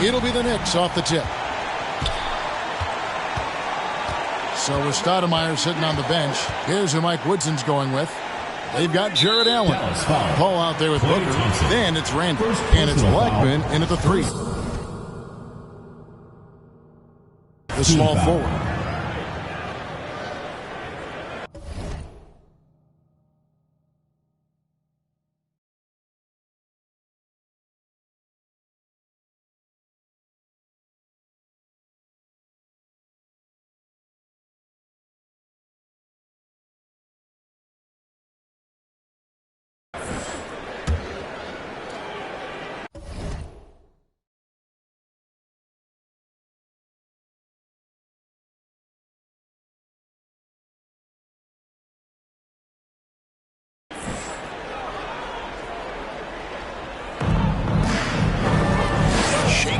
It'll be the Knicks off the tip. So with Stoudemire sitting on the bench, here's who Mike Woodson's going with. They've got Jared Allen. Paul out there with Booker. Then it's Randall. And it's Blackman in at the 3. The small forward.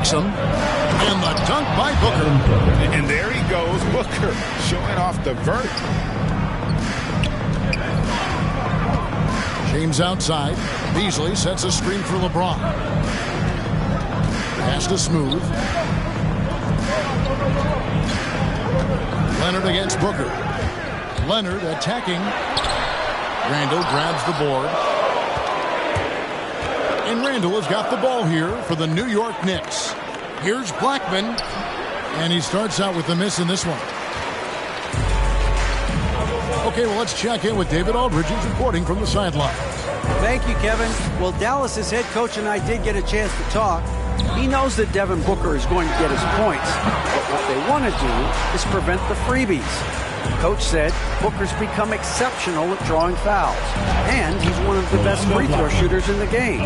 Him, and the dunk by Booker. And there he goes, Booker, showing off the vert. James outside. Beasley sets a screen for LeBron. Pass to Smooth. Leonard against Booker. Leonard attacking. Randall grabs the board. And Randall has got the ball here for the New York Knicks. Here's Blackman. And he starts out with a miss in this one. Okay, well, let's check in with David Aldridge, who's reporting from the sidelines. Thank you, Kevin. Well, Dallas's head coach and I did get a chance to talk. He knows that Devin Booker is going to get his points. But what they want to do is prevent the freebies. Coach said Booker's become exceptional at drawing fouls, and he's one of the best free throw shooters in the game.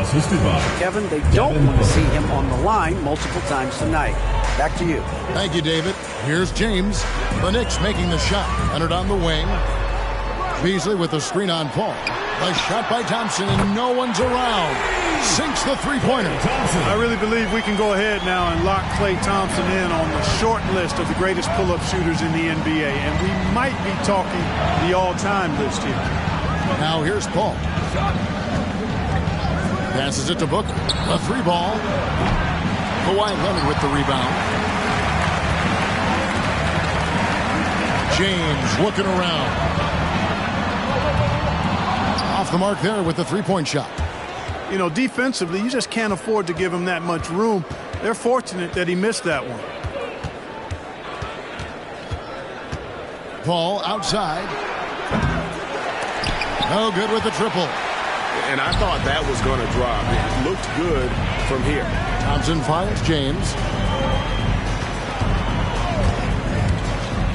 Kevin, they don't want to see him on the line multiple times tonight. Back to you. Thank you, David. Here's James. The Knicks making the shot. Leonard on the wing. Beasley with the screen on Paul. A shot by Thompson, and no one's around. Sinks the three-pointer. I really believe we can go ahead now and lock Klay Thompson in on the short list of the greatest pull-up shooters in the NBA, and we might be talking the all-time list here. Now here's Paul. Passes it to Booker. A 3-ball. Kawhi Leonard with the rebound. James looking around. Off the mark there with the three-point shot. You know, defensively, you just can't afford to give him that much room. They're fortunate that he missed that one. Paul outside. No good with the triple. And I thought that was going to drop. It looked good from here. Thompson finds James.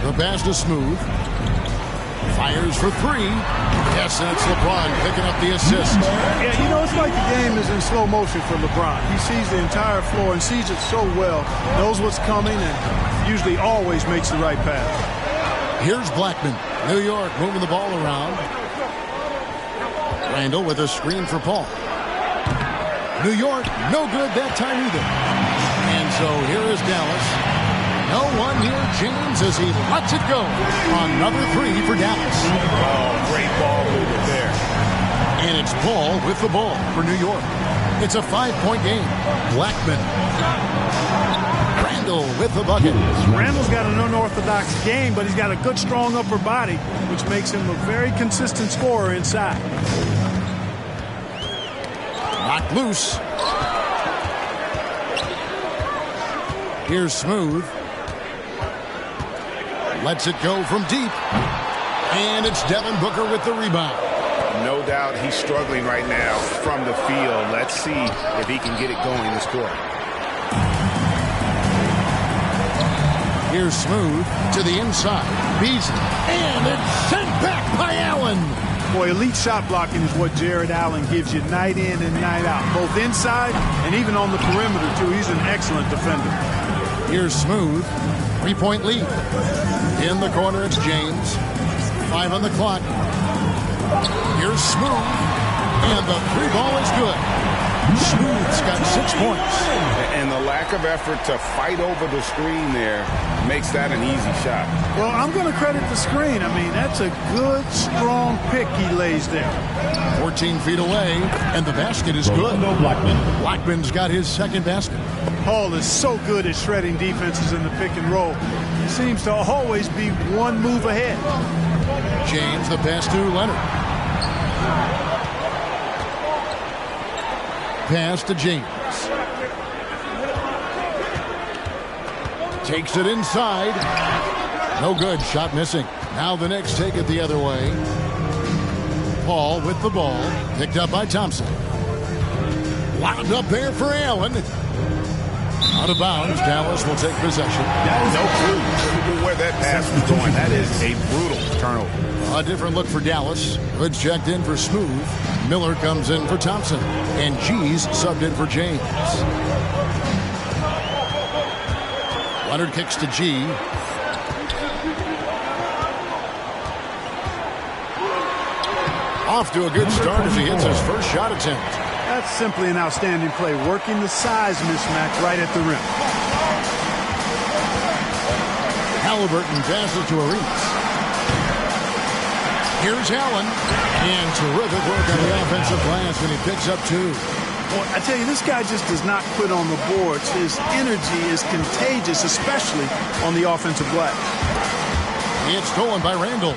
The pass to Smooth. Fires for 3. Yes, and it's LeBron picking up the assist. Yeah, you know, it's like the game is in slow motion for LeBron. He sees the entire floor and sees it so well, knows what's coming, and usually always makes the right pass. Here's Blackman. New York moving the ball around. Randall with a screen for Paul. New York, no good that time either. And so here is Dallas. No one near James as he lets it go. Another 3 for Dallas. Oh, great ball movement there. And it's Paul with the ball for New York. It's a 5-point game. Blackman. Randall with the bucket. Randall's got an unorthodox game, but he's got a good, strong upper body, which makes him a very consistent scorer inside. Knocked loose. Here's Smooth. Lets it go from deep. And it's Devin Booker with the rebound. No doubt he's struggling right now from the field. Let's see if he can get it going this quarter. Here's Smooth to the inside. Beasley. And it's sent back by Allen. Boy, elite shot blocking is what Jared Allen gives you night in and night out, both inside and even on the perimeter, too. He's an excellent defender. Here's Smooth. 3-point lead. In the corner, it's James. 5 on the clock. Here's Smooth. And the 3-ball is good. Smooth's got 6 points. And the lack of effort to fight over the screen there makes that an easy shot. Well, I'm going to credit the screen. I mean, that's a good, strong pick he lays there. 14 14 feet away, and the basket is good. Blackman's got his second basket. Hall is so good at shredding defenses in the pick and roll. He seems to always be one move ahead. James, the pass to Leonard. Pass to James. Takes it inside. No good. Shot missing. Now the Knicks take it the other way. Paul with the ball. Picked up by Thompson. Wound up there for Allen. Out of bounds. Dallas will take possession. No clue where that pass was going. That is a brutal turnover. A different look for Dallas. Hood's checked in for Smooth. Miller comes in for Thompson. And G's subbed in for James. Leonard kicks to G. Off to a good start as he hits his first shot attempt. That's simply an outstanding play, working the size mismatch right at the rim. Halliburton passes to Arenas. Here's Allen. And terrific work on the offensive glass when he picks up two. Well, I tell you, this guy just does not quit on the boards. His energy is contagious, especially on the offensive glass. It's stolen by Randall.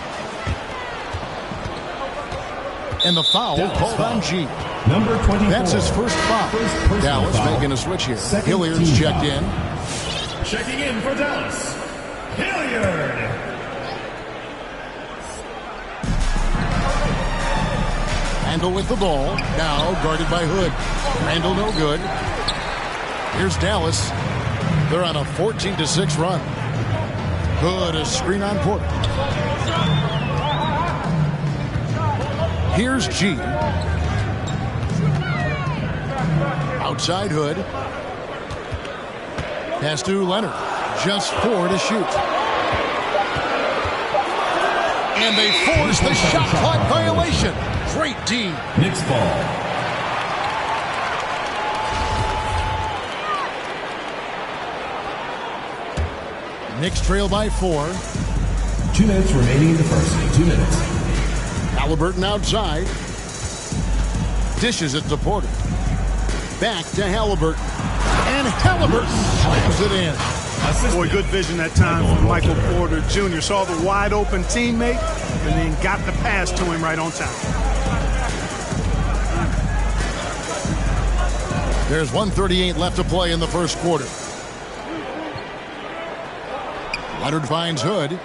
And the foul called on G. Number 24. That's his first foul. Dallas foul. making a switch here. Hilliard's checked in. Checking in for Dallas, Hilliard. Randall with the ball. Now guarded by Hood. Randall no good. Here's Dallas. They're on a 14-6 run. Hood, a screen on Porter. Here's G. Outside Hood. Pass to Leonard. Just 4 to shoot. And they force the shot clock violation. Great D. Knicks ball. Knicks trail by 4. 2 minutes remaining in the first. 2 minutes. Halliburton outside. Dishes it to Porter. Back to Halliburton. And Halliburton slams it in. Boy, good vision that time from Michael Porter Jr. Saw the wide open teammate and then got the pass to him right on time. There's 1:38 left to play in the first quarter. Leonard finds Hood.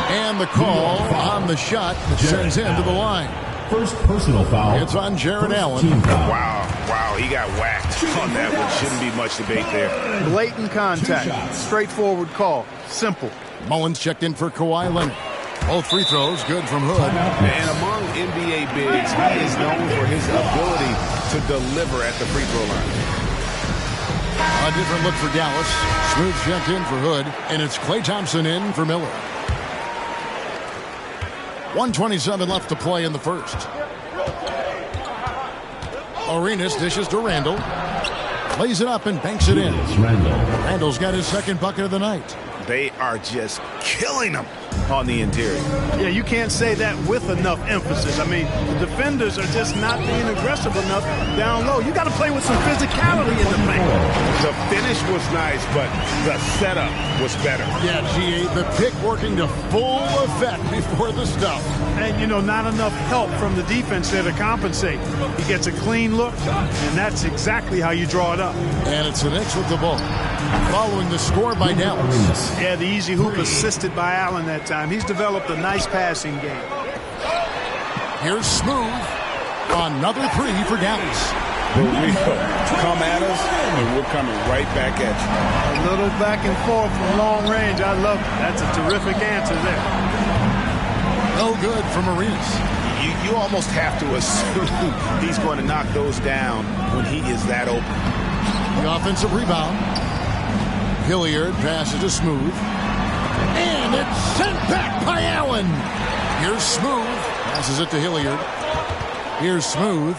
And the call on the shot that sends him to the line. First personal foul. It's on Jared Allen. Wow, he got whacked on that one. Shouldn't be much debate there. Blatant contact. Straightforward call. Simple. Mullins checked in for Kawhi Leonard. Both free throws good from Hood. And among NBA bigs, he is known for his ability to deliver at the free throw line. A different look for Dallas. Smooth checked in for Hood. And it's Klay Thompson in for Miller. 1:27 left to play in the first. Arenas dishes to Randall. Lays it up and banks it in. Randall's got his second bucket of the night. They are just killing him on the interior. Yeah, you can't say that with enough emphasis. I mean, the defenders are just not being aggressive enough down low. You got to play with some physicality in the paint. The finish was nice, but the setup was better. Yeah, GA, the pick working to full effect before the stuff. And, you know, not enough help from the defense there to compensate. He gets a clean look, and that's exactly how you draw it up. And it's the Knicks with the ball. Following the score by Dallas. Yeah, the easy hoop assisted by Allen that time. He's developed a nice passing game. Here's Smooth. Another three for Dallas. Come at us, and we're coming right back at you. A little back and forth from long range. I love it. That's a terrific answer there. No good from Arenas. You almost have to assume he's going to knock those down when he is that open. The offensive rebound. Hilliard passes to Smooth. And it's sent back by Allen. Here's Smooth. Passes it to Hilliard. Here's Smooth.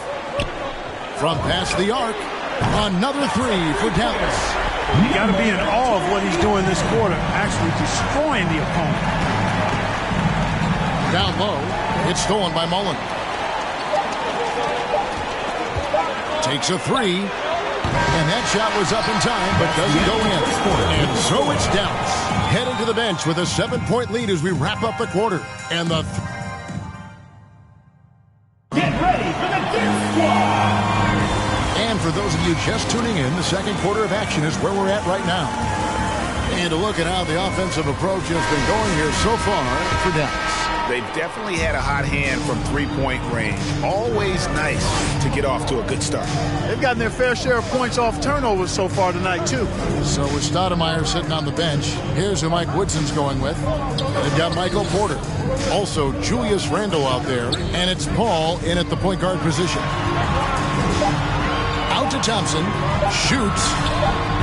From past the arc. Another three for Dallas. You got to be in awe of what he's doing this quarter. Actually destroying the opponent. Down low. It's stolen by Mullen. Takes a three. And that shot was up in time, but doesn't go in. And so it's Dallas heading to the bench with a 7-point lead as we wrap up the quarter. And the Get ready for the Dirt Squad! And for those of you just tuning in, the second quarter of action is where we're at right now. And to look at how the offensive approach has been going here so far for Dallas. They've definitely had a hot hand from three-point range. Always nice to get off to a good start. They've gotten their fair share of points off turnovers so far tonight, too. So with Stoudemire sitting on the bench, here's who Mike Woodson's going with. They've got Michael Porter. Also, Julius Randle out there. And it's Paul in at the point guard position. Out to Thompson. Shoots.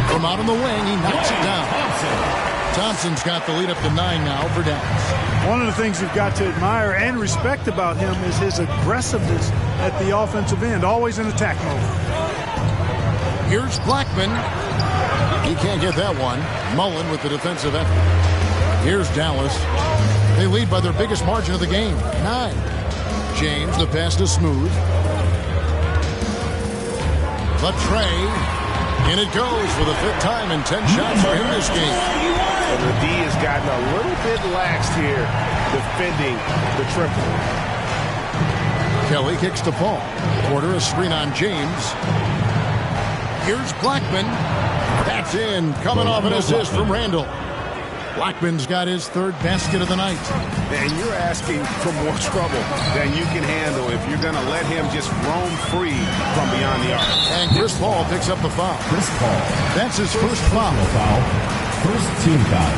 From out on the wing, he knocks it down. Thompson's got the lead up to 9 now for Dallas. One of the things you've got to admire and respect about him is his aggressiveness at the offensive end, always in attack mode. Here's Blackman. He can't get that one. Mullen with the defensive effort. Here's Dallas. They lead by their biggest margin of the game, 9. James, the pass to Smooth. Latrey. And it goes for the 5th time in 10 shots for him this game. And the D has gotten a little bit laxed here defending the triple. Kelly kicks to Paul. Porter a screen on James. Here's Blackman. That's in. Coming off an assist from Randle. Blackman's got his 3rd basket of the night. And you're asking for more trouble than you can handle if you're going to let him just roam free from beyond the arc. And Chris Paul picks up the foul. Chris Paul. That's his first foul. First team foul.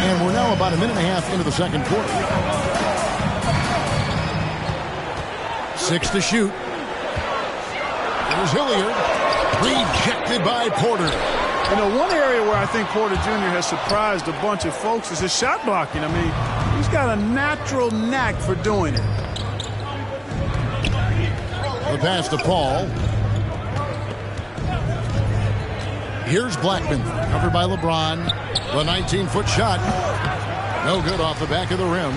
And we're now about a minute and a half into the second quarter. 6 to shoot. Here's Hilliard. Rejected by Porter. You know, one area where I think Porter Jr. has surprised a bunch of folks is his shot blocking. I mean, he's got a natural knack for doing it. The pass to Paul. Here's Blackman. Covered by LeBron. The 19-foot shot. No good off the back of the rim.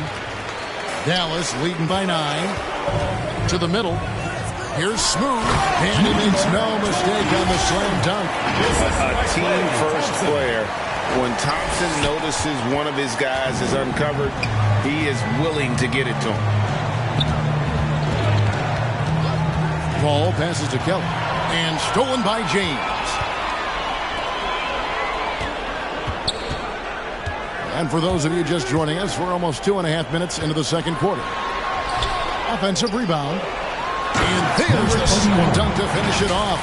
Dallas leading by 9. To the middle. Here's Smooth. And he makes no mistake on the slam dunk. A team-first player. When Thompson notices one of his guys is uncovered, he is willing to get it to him. Paul passes to Kelly. And stolen by James. And for those of you just joining us, we're almost 2.5 minutes into the second quarter. Offensive rebound. And there's the slam dunk to finish it off.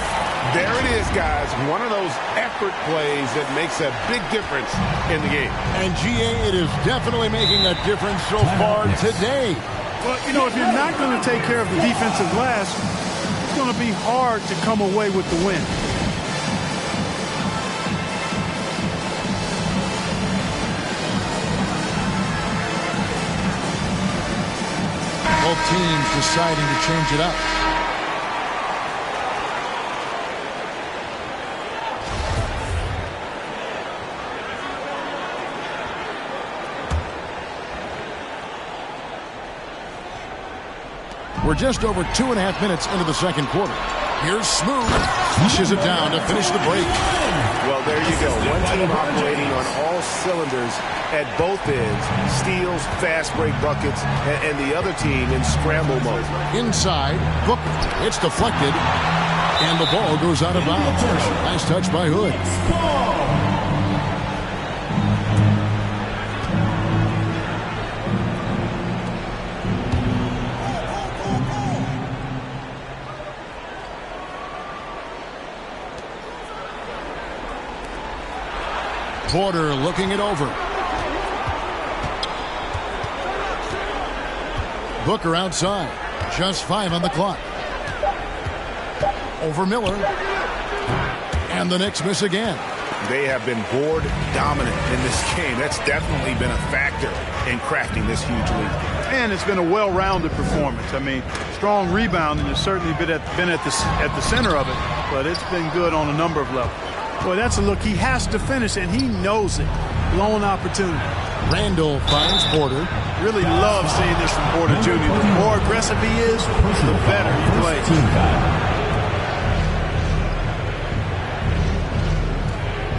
There it is, guys. One of those effort plays that makes a big difference in the game. And, GA, it is definitely making a difference so far today. Well, you know, if you're not going to take care of the defensive glass, it's going to be hard to come away with the win. Both teams deciding to change it up. We're just over 2.5 minutes into the second quarter. Here's Smooth. Pushes it down to finish the break. Well, there you go. One team operating on all cylinders at both ends. Steals, fast break buckets, and the other team in scramble mode. Inside, Booker. It's deflected. And the ball goes out of bounds. Nice touch by Hood. Porter looking it over. Booker outside. Just 5 on the clock. Over Miller. And the Knicks miss again. They have been board dominant in this game. That's definitely been a factor in crafting this huge lead. And it's been a well-rounded performance. I mean, strong rebounding has certainly been at the center of it, but it's been good on a number of levels. Well, that's a look he has to finish, and he knows it. Lone opportunity. Randall finds Porter. Really love seeing this from Porter Jr. The more aggressive he is, the better he plays.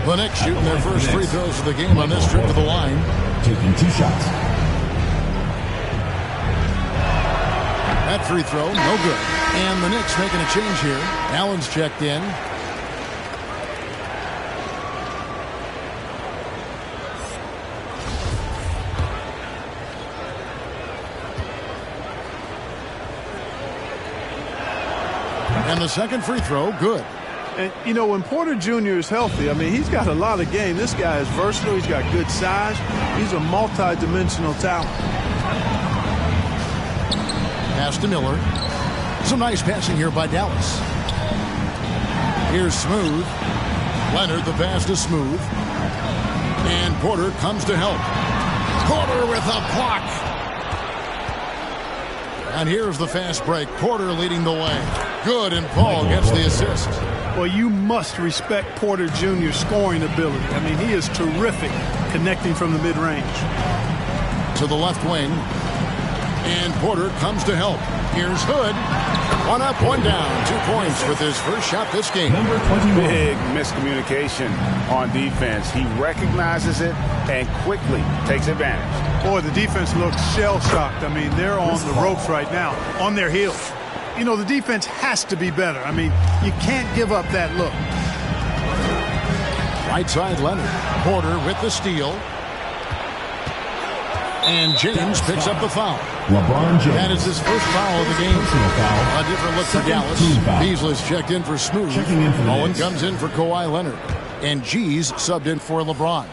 The Knicks shooting their first free throws of the game on this trip to the line. Taking 2 shots. That free throw, no good. And the Knicks making a change here. Allen's checked in. And the second free throw, good. And, you know, when Porter Jr. is healthy, I mean, he's got a lot of game. This guy is versatile. He's got good size. He's a multi-dimensional talent. Pass to Miller. Some nice passing here by Dallas. Here's Smooth. Leonard, the pass to Smooth. And Porter comes to help. Porter with a block. And here's the fast break. Porter leading the way. Good, and Paul gets the assist. Well, you must respect Porter Jr.'s scoring ability. I mean, he is terrific connecting from the mid-range. To the left wing. And Porter comes to help. Here's Hood. 1 up, 1 down. 2 points with his first shot this game. Number 21. Big miscommunication on defense. He recognizes it and quickly takes advantage. Boy, the defense looks shell-shocked. I mean, they're on the ropes right now, on their heels. You know, the defense has to be better. I mean, you can't give up that look. Right side Leonard. Porter with the steal. And James picks up the foul. LeBron James. That is his first foul of the game. Personal foul. A different look for Second Dallas. team foul. Beasley's checked in for Smooth. Checking in for the Owen Knicks. comes in for Kawhi Leonard. And G's subbed in for LeBron.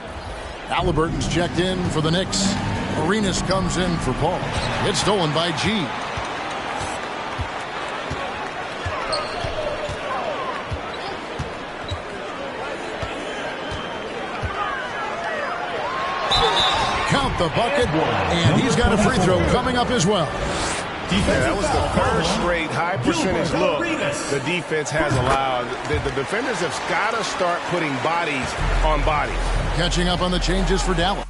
Halliburton's checked in for the Knicks. Arenas comes in for Paul. It's stolen by G. Count the bucket, and he's got a free throw coming up as well. Yeah, that was the third straight high percentage look the defense has allowed. The defenders have got to start putting bodies on bodies. Catching up on the changes for Dallas.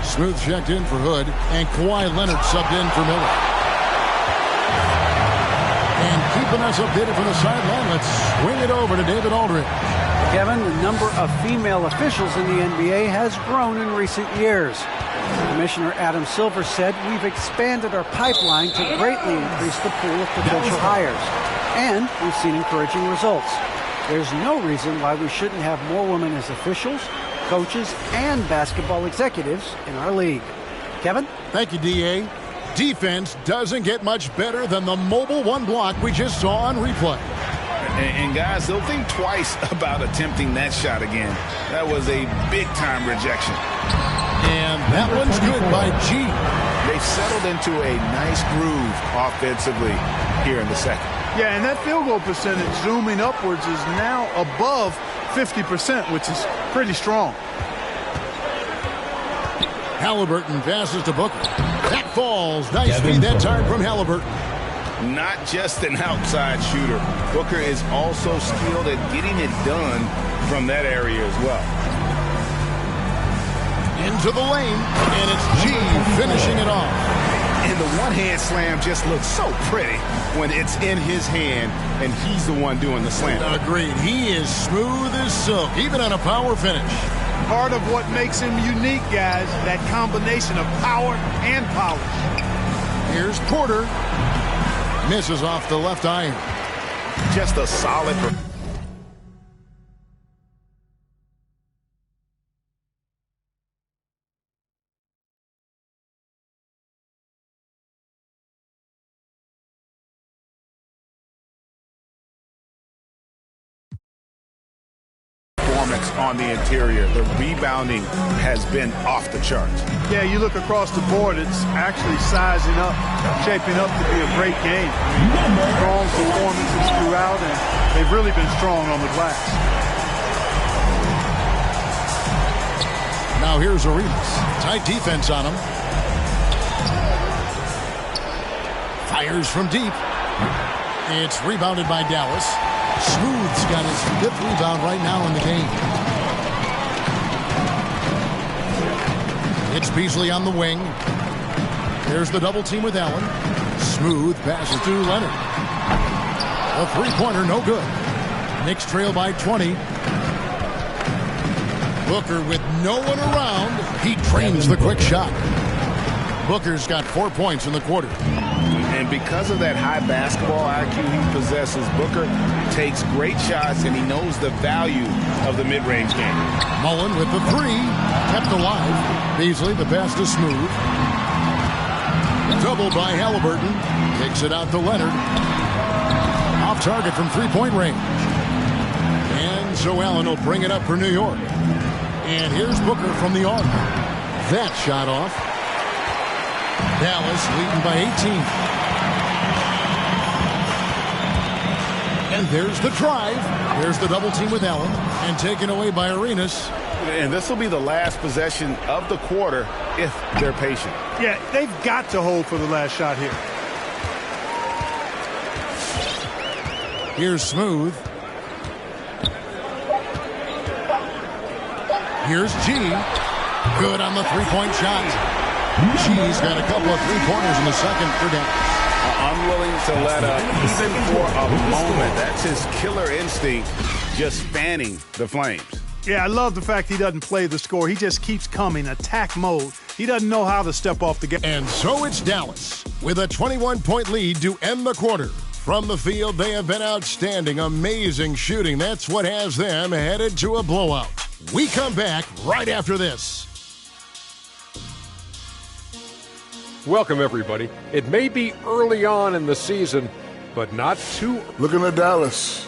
Smooth checked in for Hood, and Kawhi Leonard subbed in for Miller. And keeping us updated from the sideline, let's swing it over to David Aldridge. Kevin, the number of female officials in the NBA has grown in recent years. Commissioner Adam Silver said we've expanded our pipeline to greatly increase the pool of potential hires. And we've seen encouraging results. There's no reason why we shouldn't have more women as officials, coaches, and basketball executives in our league. Kevin? Thank you, D.A. Defense doesn't get much better than the mobile one block we just saw on replay. And guys, they'll think twice about attempting that shot again. That was a big-time rejection. And that one's good by G. They've settled into a nice groove offensively here in the second. Yeah, and that field goal percentage zooming upwards is now above 50%, which is pretty strong. Halliburton passes to Booker. That falls. Nice feed that time from Halliburton. Not just an outside shooter. Booker is also skilled at getting it done from that area as well. Into the lane, and it's G finishing it off. And the one-hand slam just looks so pretty when it's in his hand and he's the one doing the slam. Agreed. He is smooth as silk, even on a power finish. Part of what makes him unique, guys, that combination of power and polish. Here's Porter. Misses off the left iron. Just a solid performance on the interior. The rebounding has been off the charts. Yeah, you look across the board, it's actually sizing up, shaping up to be a great game. Strong performances throughout, and they've really been strong on the glass. Now here's Arenas. Tight defense on him. Fires from deep. It's rebounded by Dallas. Smooth's got his 5th rebound right now in the game. It's Beasley on the wing. There's the double team with Allen. Smooth passes to Leonard. A three-pointer, no good. Knicks trail by 20. Booker with no one around. He trains the quick shot. Booker's got 4 points in the quarter. And because of that high basketball IQ he possesses, Booker takes great shots, and he knows the value of the mid-range game. Mullen with the three. Kept alive. Beasley, the pass to Smooth. Double by Halliburton. Takes it out to Leonard. Off target from three-point range. And so Allen will bring it up for New York. And here's Booker from the arc. That shot off. Dallas leading by 18. And there's the drive. There's the double team with Allen. And taken away by Arenas. And this will be the last possession of the quarter if they're patient. Yeah, they've got to hold for the last shot here. Here's Smooth. Here's G. Good on the three-point shot. G's got a couple of three-pointers in the second for Dallas. Unwilling to let up even for a moment. That's his killer instinct, just fanning the flames. Yeah, I love the fact he doesn't play the score. He just keeps coming, attack mode. He doesn't know how to step off the gas. And so it's Dallas with a 21-point lead to end the quarter. From the field, they have been outstanding. Amazing shooting. That's what has them headed to a blowout. We come back right after this. Welcome, everybody. It may be early on in the season, but not too. Looking at Dallas,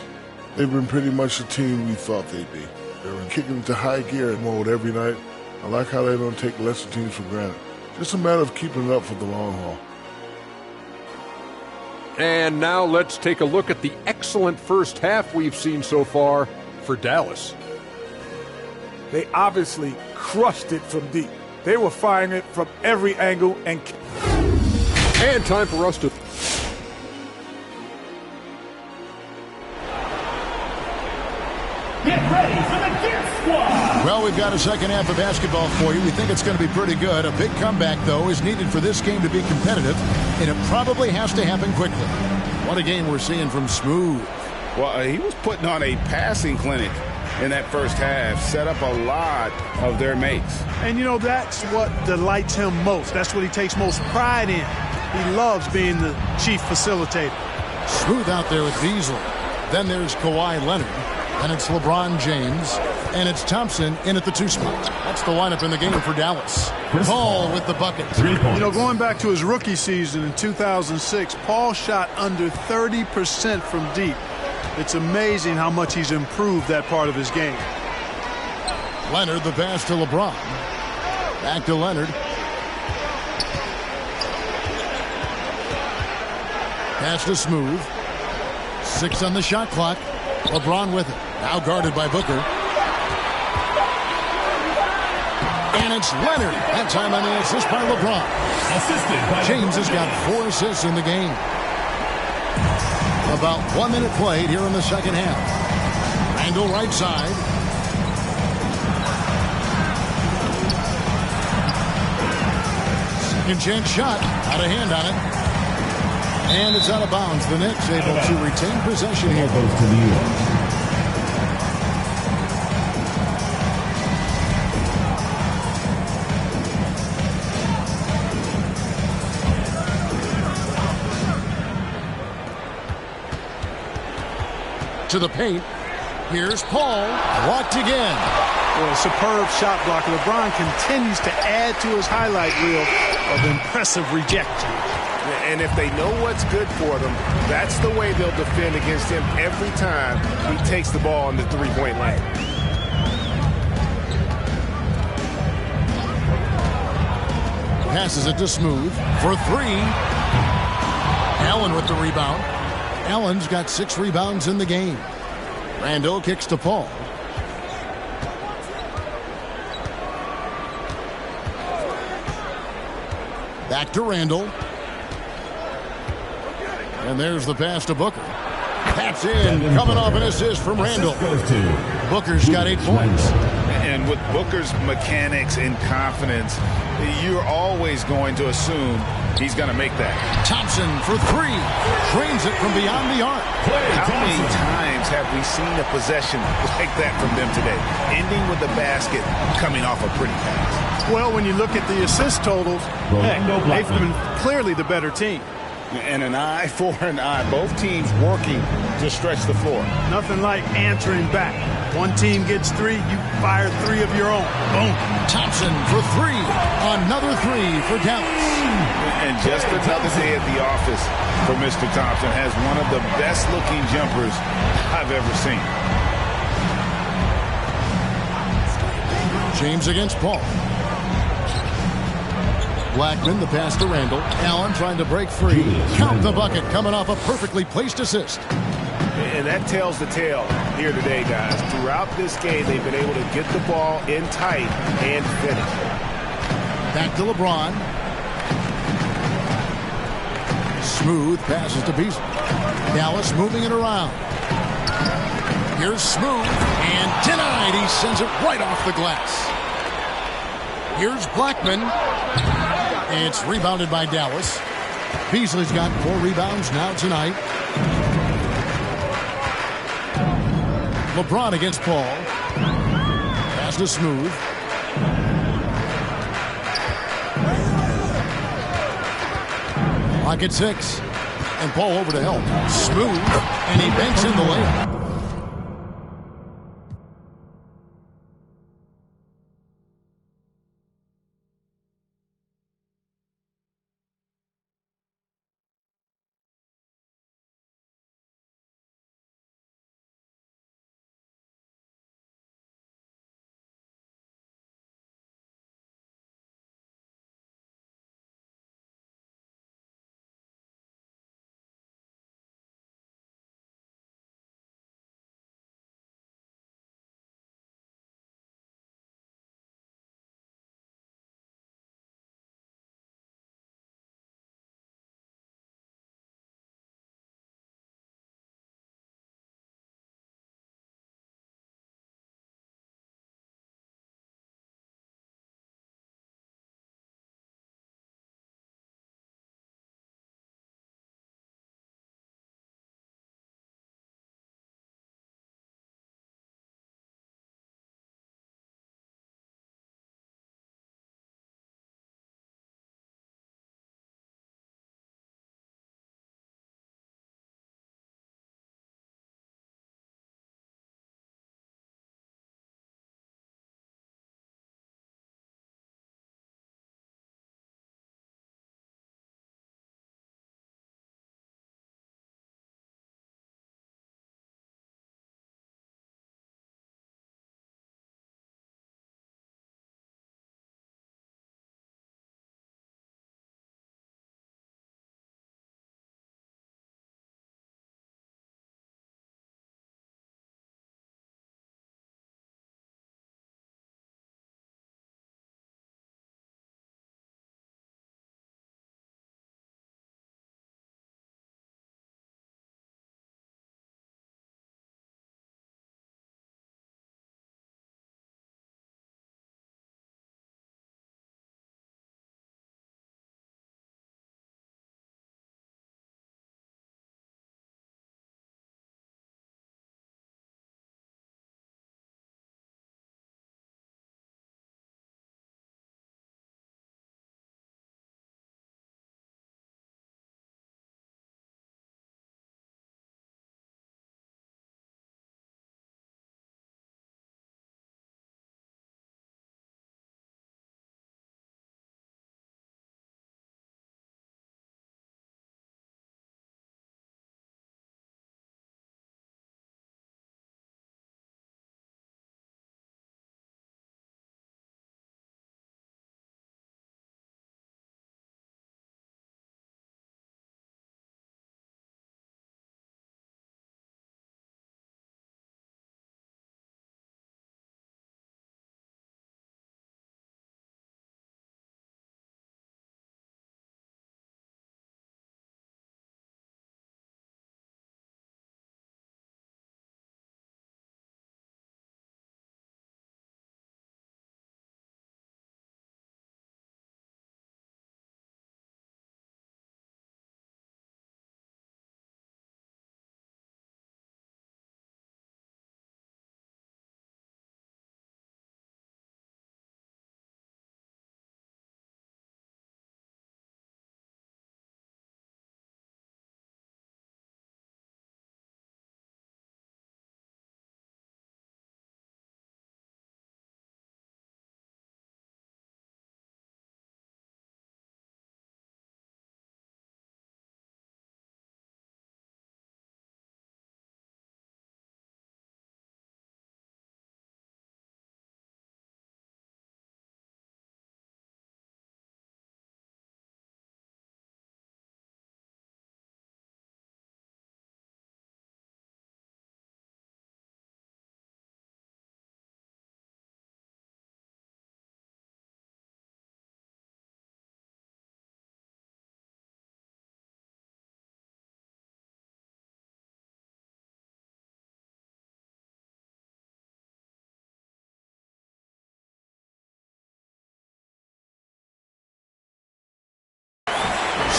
they've been pretty much the team we thought they'd be. They're kicking into high gear mode every night. I like how they don't take lesser teams for granted. Just a matter of keeping it up for the long haul. And now let's take a look at the excellent first half we've seen so far for Dallas. They obviously crushed it from deep. They were firing it from every angle and time for us to Get ready for the Gear Squad! Well, we've got a second half of basketball for you. We think it's going to be pretty good. A big comeback, though, is needed for this game to be competitive, and it probably has to happen quickly. What a game we're seeing from Smooth. Well, he was putting on a passing clinic in that first half, set up a lot of their makes. And, you know, that's what delights him most. That's what he takes most pride in. He loves being the chief facilitator. Smooth out there with Beasley. Then there's Kawhi Leonard. And it's LeBron James. And it's Thompson in at the 2 spot. That's the lineup in the game for Dallas. Paul with the bucket. You know, going back to his rookie season in 2006, Paul shot under 30% from deep. It's amazing how much he's improved that part of his game. Leonard, the pass to LeBron. Back to Leonard. Pass to Smooth. 6 on the shot clock. LeBron with it. Now guarded by Booker. And it's Leonard. That time on the assist by LeBron. Assisted by James has got 4 assists in the game. About 1 minute played here in the second half. Randall right side. Second chance shot. Out of hand on it. And it's out of bounds. The Knicks able to retain possession here. goes to New York. To the paint. Here's Paul. Blocked again. Well, a superb shot blocker. LeBron continues to add to his highlight reel of impressive rejection. And if they know what's good for them, that's the way they'll defend against him every time he takes the ball in the three-point lane. Passes it to Smooth for 3. Allen with the rebound. Allen's got 6 rebounds in the game. Randall kicks to Paul. Back to Randall. And there's the pass to Booker. That's in, coming off an assist from Randall. Booker's got 8 points. And with Booker's mechanics and confidence, you're always going to assume he's going to make that. Thompson for 3. Drains it from beyond the arc. How many times have we seen a possession like that from them today? Ending with the basket, coming off a pretty pass. Well, when you look at the assist totals, heck, they've been clearly the better team. And an eye for an eye. Both teams working to stretch the floor. Nothing like answering back. One team gets 3, you fire 3 of your own. Boom. Thompson for 3. Another 3 for Dallas. And just another day at the office for Mr. Thompson. Has one of the best looking jumpers I've ever seen. James against Paul. Blackman, the pass to Randall. Allen trying to break free. Count the bucket, coming off a perfectly placed assist. And that tells the tale here today, guys. Throughout this game, they've been able to get the ball in tight and finish. Back to LeBron. Smooth passes to Beasley. Dallas moving it around. Here's Smooth, and denied. He sends it right off the glass. Here's Blackman. It's rebounded by Dallas. Beasley's got 4 rebounds now tonight. LeBron against Paul. Pass to Smooth. Lock at 6. And Paul over to help. Smooth. And he banks in the layup.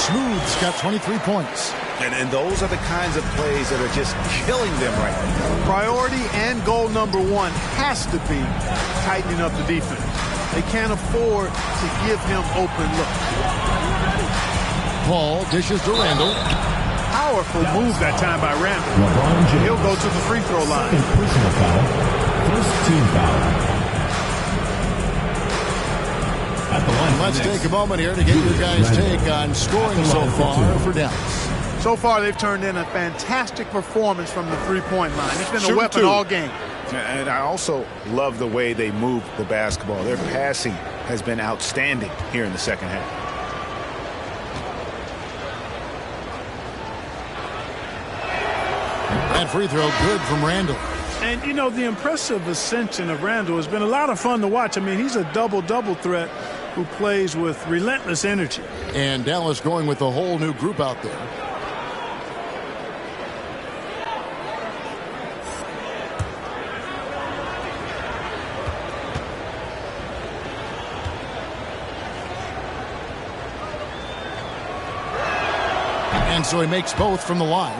Smooth's got 23 points. And those are the kinds of plays that are just killing them right now. Priority and goal number one has to be tightening up the defense. They can't afford to give him open looks. Paul dishes to Randall. Powerful move that time by Randall. He'll go to the free throw line. Personal foul. First team foul. At the line. Let's take a moment here to get your guys' take on scoring so far for Dallas. So far, they've turned in a fantastic performance from the three-point line. It's been a weapon all game. And I also love the way they move the basketball. Their passing has been outstanding here in the second half. That free throw good from Randall. And, you know, the impressive ascension of Randall has been a lot of fun to watch. I mean, he's a double-double threat who plays with relentless energy. And Dallas going with a whole new group out there. And so he makes both from the line.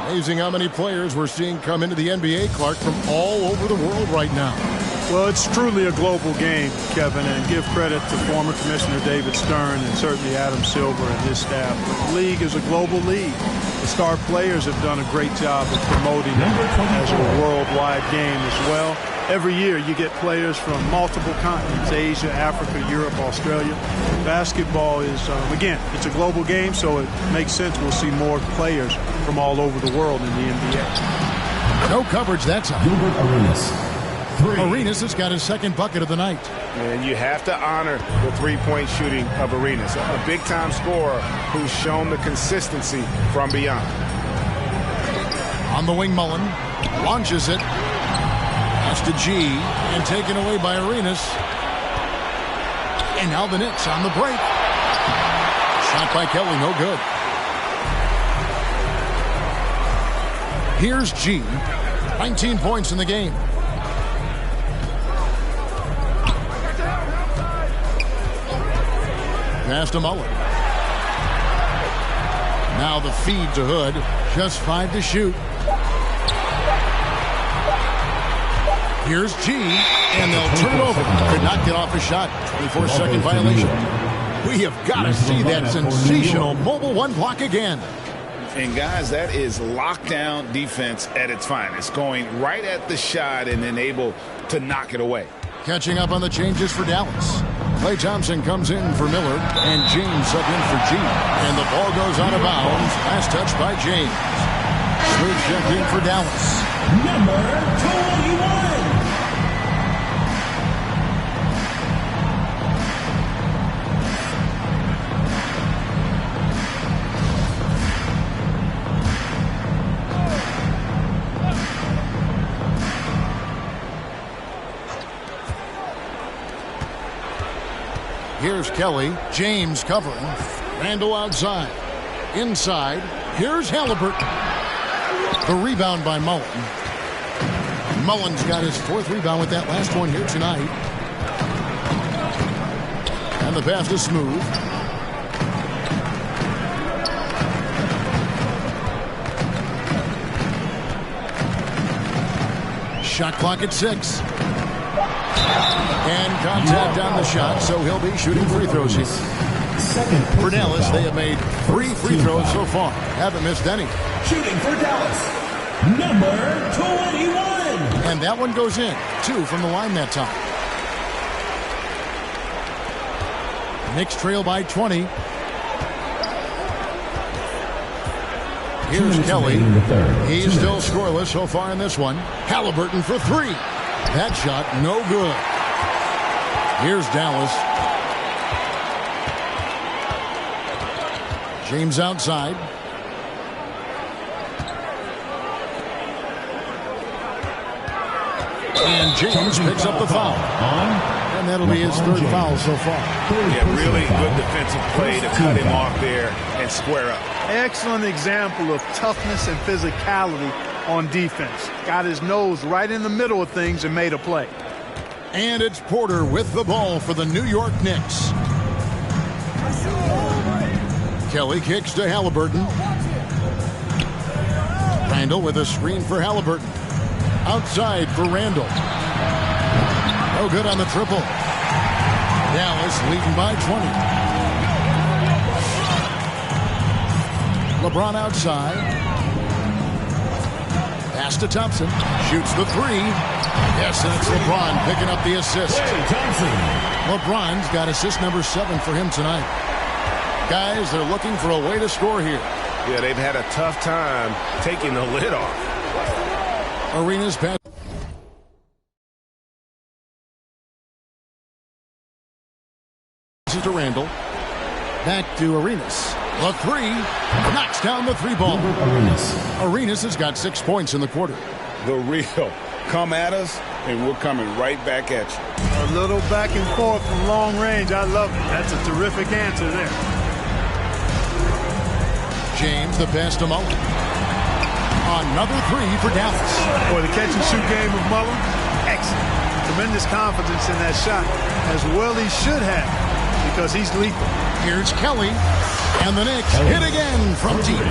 Amazing how many players we're seeing come into the NBA, Clark, from all over the world right now. Well, it's truly a global game, Kevin, and give credit to former Commissioner David Stern and certainly Adam Silver and his staff. The league is a global league. The star players have done a great job of promoting it as a worldwide game as well. Every year you get players from multiple continents, Asia, Africa, Europe, Australia. Basketball is, again, it's a global game, so it makes sense we'll see more players from all over the world in the NBA. No coverage that time. Arenas has got his second bucket of the night. And you have to honor the three-point shooting of Arenas, a big-time scorer who's shown the consistency from beyond. On the wing, Mullen launches it. Pass to G and taken away by Arenas. And now the Knicks on the break. Shot by Kelly, no good. Here's G. 19 points in the game. Pass to Mullen. Now the feed to Hood. Just 5 to shoot. Here's G, and they'll turn it over. Could not get off a shot. 24-second violation. We have got to see that sensational mobile one block again. And, guys, that is lockdown defense at its finest. Going right at the shot and then able to knock it away. Catching up on the changes for Dallas. Klay Thompson comes in for Miller, and James sub in for G. And the ball goes out of bounds. Last touch by James. Smooth checked in for Dallas. Number 21. Here's Kelly. James covering. Randall outside. Inside. Here's Halliburton. The rebound by Mullen. Mullen's got his 4th rebound with that last one here tonight. And the pass is Smooth. Shot clock at 6. And contact on the shot, so he'll be shooting free throws here. For Dallas, they have made 3 free throws so far. Haven't missed any. Shooting for Dallas, number 21. And that one goes in. 2 from the line that time. Knicks trail by 20. Here's Kelly. He's still scoreless so far in this one. Halliburton for 3. That shot, no good. Here's Dallas. James outside. And James picks up the foul. And that'll be his 3rd foul so far. Yeah, really good defensive play to cut him off there and square up. Excellent example of toughness and physicality on defense. Got his nose right in the middle of things and made a play. And it's Porter with the ball for the New York Knicks. Kelly kicks to Halliburton. Randall with a screen for Halliburton. Outside for Randall. No good on the triple. Dallas leading by 20. LeBron outside. Pass to Thompson. Shoots the three. Yes, and it's LeBron picking up the assist. LeBron's got assist number 7 for him tonight. Guys, they're looking for a way to score here. Yeah, they've had a tough time taking the lid off. Arenas pass. To Randall. Back to Arenas. The three. Knocks down the 3 ball. Arenas has got 6 points in the quarter. The real. Come at us, and we're coming right back at you. A little back and forth from long range. I love it. That's a terrific answer there. James, the pass to Mullen. Another 3 for Dallas. Boy, the catch-and-shoot game of Mullen, excellent. Tremendous confidence in that shot, as well he should have, because he's lethal. Here's Kelly, and the Knicks hit again from deep.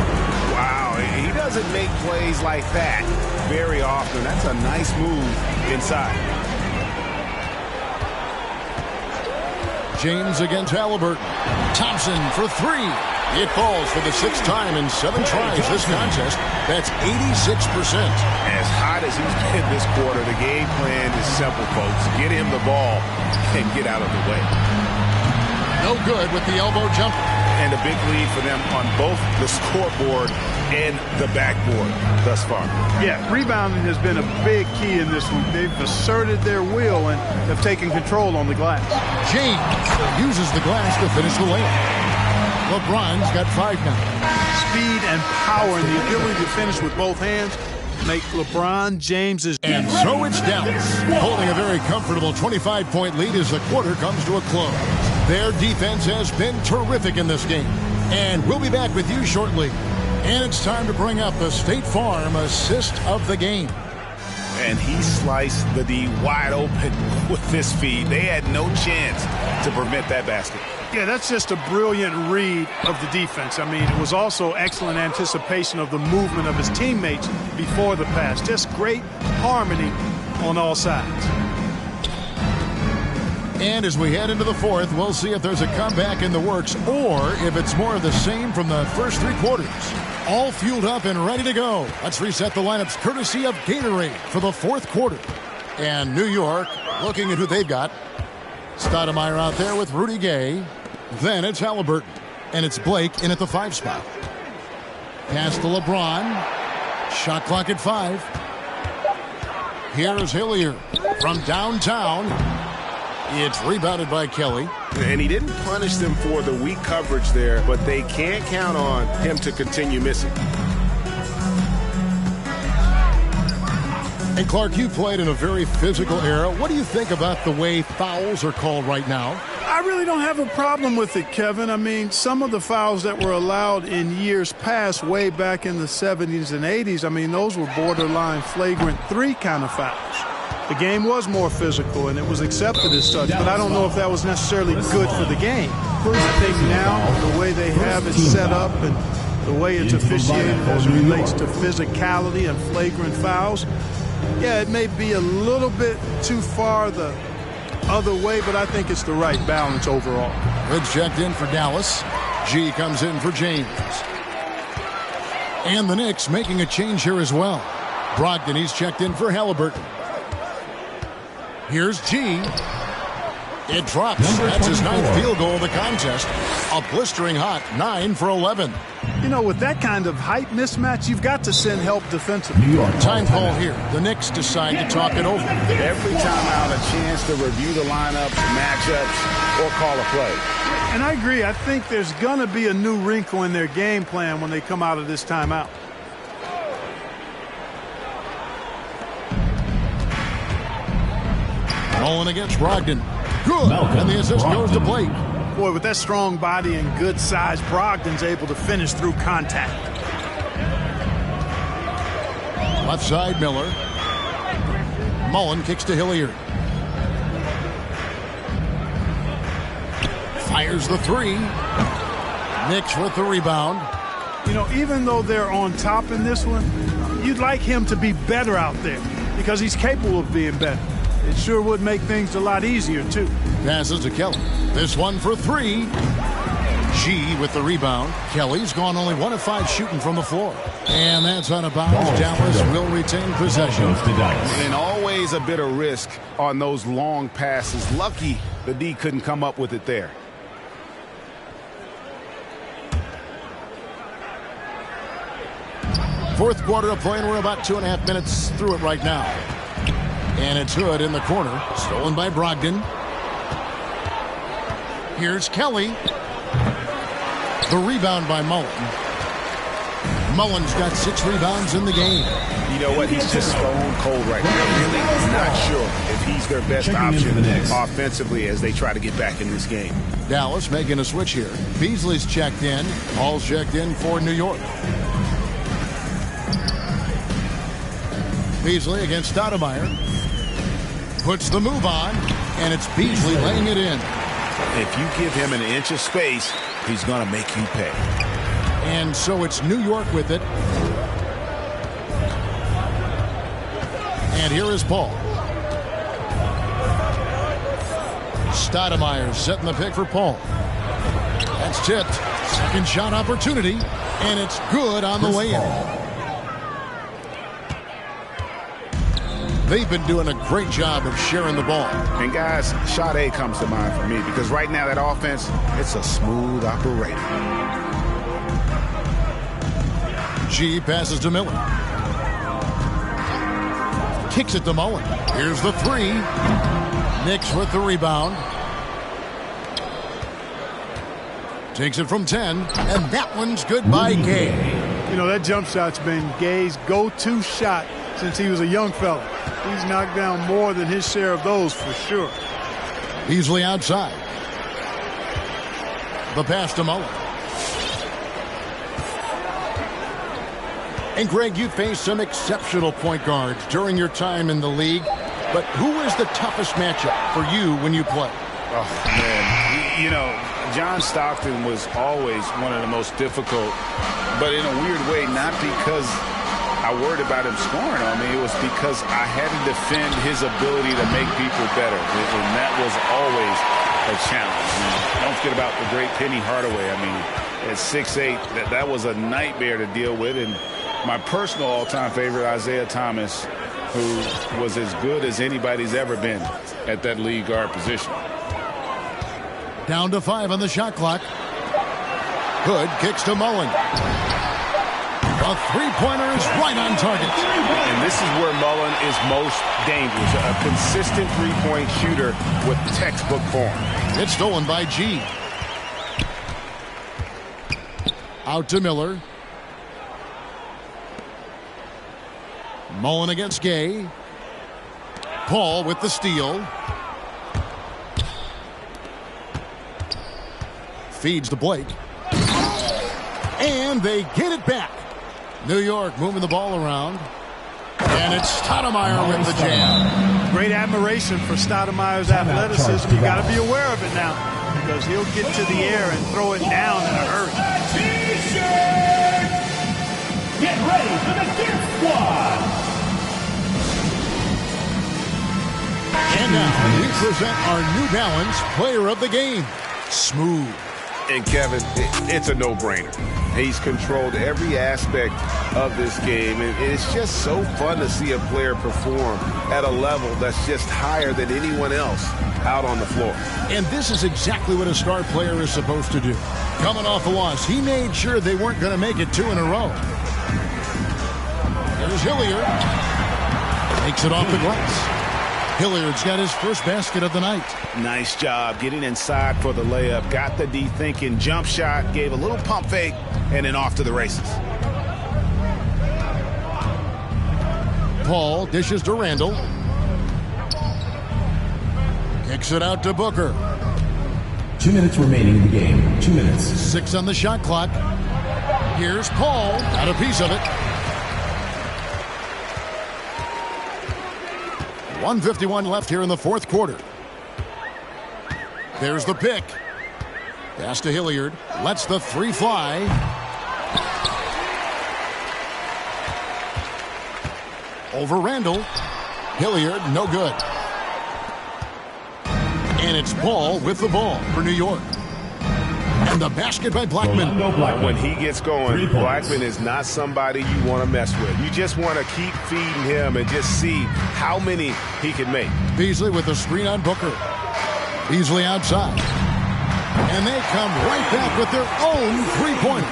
Wow, he doesn't make plays like that very often. That's a nice move inside. James against Halliburton. Thompson for 3. It falls for the 6th time in 7 tries this contest. That's 86%. As hot as he's been this quarter, the game plan is simple, folks. Get him the ball and get out of the way. No good with the elbow jumper. And a big lead for them on both the scoreboard and the backboard thus far. Yeah, rebounding has been a big key in this one. They've asserted their will and have taken control on the glass. James uses the glass to finish the layup. LeBron's got 5 now. Speed and power and the ability to finish with both hands make LeBron James's. And so it's Dallas, holding a very comfortable 25-point lead as the quarter comes to a close. Their defense has been terrific in this game. And we'll be back with you shortly. And it's time to bring up the State Farm assist of the game. And he sliced the D wide open with this feed. They had no chance to prevent that basket. Yeah, that's just a brilliant read of the defense. I mean, it was also excellent anticipation of the movement of his teammates before the pass. Just great harmony on all sides. And as we head into the 4th, we'll see if there's a comeback in the works or if it's more of the same from the first 3 quarters. All fueled up and ready to go. Let's reset the lineups courtesy of Gatorade for the 4th quarter. And New York looking at who they've got. Stoudemire out there with Rudy Gay. Then it's Halliburton. And it's Blake in at the 5 spot. Pass to LeBron. Shot clock at 5. Here's Hilliard from downtown. It's rebounded by Kelly. And he didn't punish them for the weak coverage there, but they can't count on him to continue missing. And Clark, you played in a very physical era. What do you think about the way fouls are called right now? I really don't have a problem with it, Kevin. I mean, some of the fouls that were allowed in years past, way back in the 70s and 80s, I mean, those were borderline flagrant 3 kind of fouls. The game was more physical, and it was accepted as such, but I don't know if that was necessarily good for the game. I think now, the way they have it set up and the way it's officiated as it relates to physicality and flagrant fouls, yeah, it may be a little bit too far the other way, but I think it's the right balance overall. Hood's checked in for Dallas. G comes in for James. And the Knicks making a change here as well. Brogdon, he's checked in for Halliburton. Here's G. It drops. That's his 9th field goal of the contest. A blistering hot 9 for 11. You know, with that kind of height mismatch, you've got to send help defensively. Time call here. The Knicks decide to talk it over. Every time out, a chance to review the lineups, matchups, or call a play. And I agree. I think there's going to be a new wrinkle in their game plan when they come out of this timeout. Mullen against Brogdon. Good. And the assist goes to Blake. Boy, with that strong body and good size, Brogdon's able to finish through contact. Left side, Miller. Mullen kicks to Hilliard. Fires the 3. Knicks with the rebound. You know, even though they're on top in this one, you'd like him to be better out there because he's capable of being better. It sure would make things a lot easier, too. Passes to Kelly. This one for three. G with the rebound. Kelly's gone only 1 of 5 shooting from the floor. And that's out of bounds. Dallas will retain possession. And always a bit of risk on those long passes. Lucky the D couldn't come up with it there. Fourth quarter of play, and we're about 2.5 minutes through it right now. And it's Hood in the corner. Stolen by Brogdon. Here's Kelly. The rebound by Mullen. Mullen's got 6 rebounds in the game. You know what? He's just stone cold right now. Really not sure if he's their best option offensively as they try to get back in this game. Dallas making a switch here. Beasley's checked in. Hall's checked in for New York. Beasley against Stoudemire. Puts the move on, and it's Beasley laying it in. If you give him an inch of space, he's going to make you pay. And so it's New York with it. And here is Paul. Stoudemire setting the pick for Paul. That's tipped. Second shot opportunity, and it's good on the way in. They've been doing a great job of sharing the ball. And guys, shot A comes to mind for me because right now that offense, it's a smooth operation. G passes to Miller. Kicks it to Mullen. Here's the three. Knicks with the rebound. Takes it from 10, and that one's good by Gay. You know, that jump shot's been Gay's go-to shot since he was a young fella. He's knocked down more than his share of those for sure. Beasley outside. The pass to Mullen. And Greg, you faced some exceptional point guards during your time in the league, but who is the toughest matchup for you when you play? Oh, man. You know, John Stockton was always one of the most difficult, but in a weird way, not because I worried about him scoring on me. It was because I had to defend his ability to make people better, and that was always a challenge. Don't forget about the great Penny Hardaway. I mean, at 6'8", that was a nightmare to deal with. And my personal all-time favorite, Isaiah Thomas, who was as good as anybody's ever been at that lead guard position. Down to 5 on the shot clock. Hood kicks to Mullen. A three-pointer is right on target. And this is where Mullen is most dangerous. A consistent three-point shooter with textbook form. It's stolen by G. Out to Miller. Mullen against Gay. Paul with the steal. Feeds to Blake. And they get it back. New York moving the ball around. And it's Stoudemire with the jam. Great admiration for Stoudemire's athleticism. You got to be aware of it now because he'll get to the air and throw it down in a hurry. Get ready for the Gift Squad. And now we present our New Balance Player of the Game. Smooth. And Kevin, it's a no-brainer. He's controlled every aspect of this game, and it's just so fun to see a player perform at a level that's just higher than anyone else out on the floor. And this is exactly what a star player is supposed to do. Coming off a loss, he made sure they weren't going to make it 2 in a row. There's Hilliard. Takes it off the glass. Hilliard's got his first basket of the night. Nice job getting inside for the layup. Got the D thinking, jump shot, gave a little pump fake, and then off to the races. Paul dishes to Randall. Kicks it out to Booker. 2 minutes remaining in the game. 2 minutes. 6 on the shot clock. Here's Paul. Got a piece of it. 1:51 left here in the fourth quarter. There's the pick. Pass to Hilliard. Lets the three fly. Over Randall. Hilliard, no good. And it's Paul with the ball for New York. And the basket by Blackman. When he gets going, Blackman is not somebody you want to mess with. You just want to keep feeding him and just see how many he can make. Beasley with the screen on Booker. Beasley outside. And they come right back with their own three-pointer.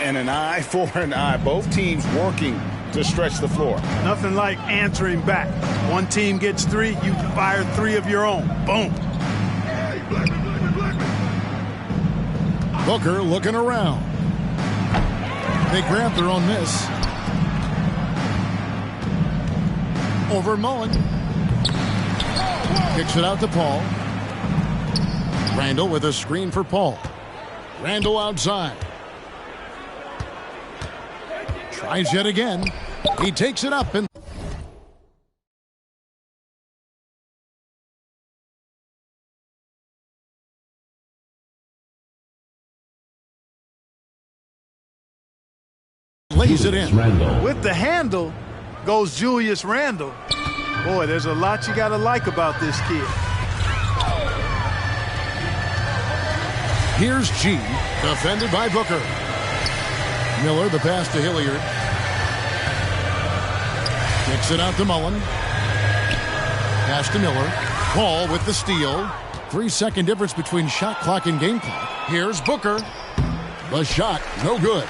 And an eye for an eye. Both teams working to stretch the floor. Nothing like answering back. One team gets three, you fire three of your own. Boom. Booker looking around. They grab their own miss. Over Mullen. Kicks it out to Paul. Randall with a screen for Paul. Randall outside. Tries yet again. He takes it up and lays it in. With the handle goes Julius Randle. Boy, there's a lot you got to like about this kid. Here's G, defended by Booker. Miller, the pass to Hilliard. Kicks it out to Mullen. Pass to Miller. Paul with the steal. 3-second difference between shot clock and game clock. Here's Booker. The shot, no good.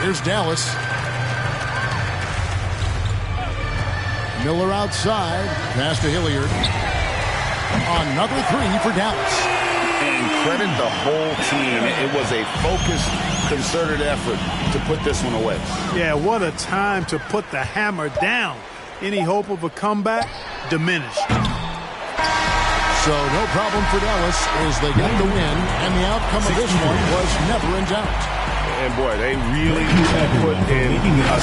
Here's Dallas. Miller outside. Pass to Hilliard. Another three for Dallas. And credit the whole team. It was a focused, concerted effort to put this one away. Yeah, what a time to put the hammer down. Any hope of a comeback diminished. So no problem for Dallas as they get the win, and the outcome of this one was never in doubt. And boy, they really put in a